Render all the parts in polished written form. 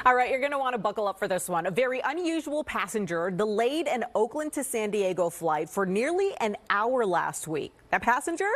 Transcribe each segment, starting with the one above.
All right, you're going to want to buckle up for this one. A very unusual passenger delayed an Oakland to San Diego flight for nearly an hour last week. That passenger?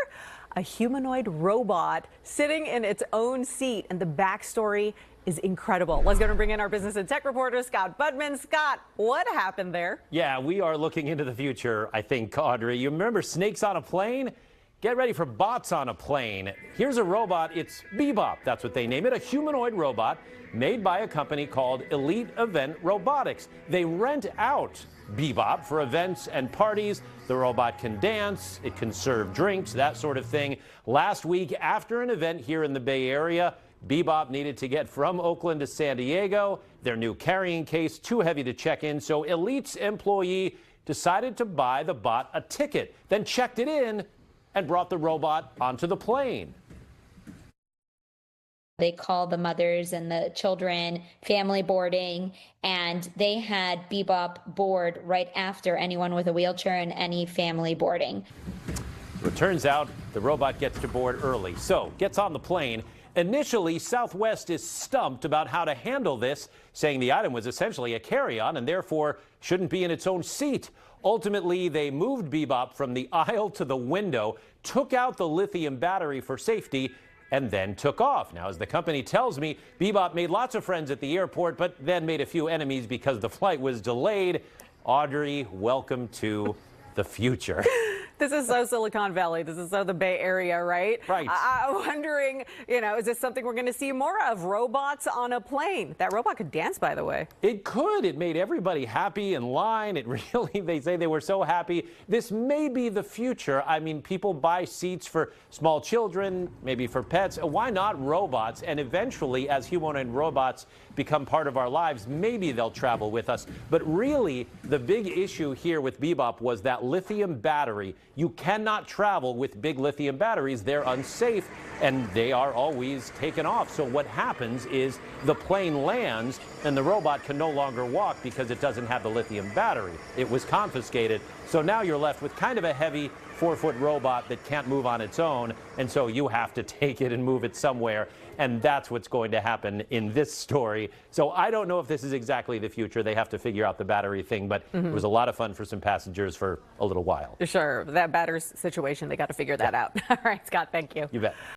A humanoid robot sitting in its own seat, and the backstory is incredible. Let's go and bring in our business and tech reporter, Scott Budman. Scott, what happened there? Yeah, we are looking into the future, I think, Audrey. You remember snakes on a plane? Get ready for bots on a plane. Here's a robot. It's Bebop. That's what they name it. A humanoid robot made by a company called Elite Event Robotics. They rent out Bebop for events and parties. The robot can dance. It can serve drinks, that sort of thing. Last week, after an event here in the Bay Area, Bebop needed to get from Oakland to San Diego. Their new carrying case too heavy to check in, so Elite's employee decided to buy the bot a ticket, then checked it in and brought the robot onto the plane. They called the mothers and the children family boarding, and they had Bebop board right after anyone with a wheelchair and any family boarding. It turns out the robot gets to board early, so gets on the plane. Initially, Southwest is stumped about how to handle this, saying the item was essentially a carry-on and therefore shouldn't be in its own seat. Ultimately, they moved Bebop from the aisle to the window, took out the lithium battery for safety, and then took off. Now, as the company tells me, Bebop made lots of friends at the airport, but then made a few enemies because the flight was delayed. Audrey, welcome to the future. This is so Silicon Valley. This is so the Bay Area, right? Right. I'm wondering, is this something we're going to see more of? Robots on a plane. That robot could dance, by the way. It could. It made everybody happy in line. It really, they say they were so happy. This may be the future. I mean, people buy seats for small children, maybe for pets. Why not robots? And eventually, as humanoid robots become part of our lives, maybe they'll travel with us. But really, the big issue here with Bebop was that lithium battery. You cannot travel with big lithium batteries. They're unsafe, and they are always taken off. So what happens is the plane lands, and the robot can no longer walk because it doesn't have the lithium battery. It was confiscated. So now you're left with kind of a heavy 4-foot robot that can't move on its own, and so you have to take it and move it somewhere, and that's what's going to happen in this story. So I don't know if this is exactly the future. They have to figure out the battery thing, but it was a lot of fun for some passengers for a little while. Sure, that battery situation, they got to figure that out. All right, Scott, thank you. You bet.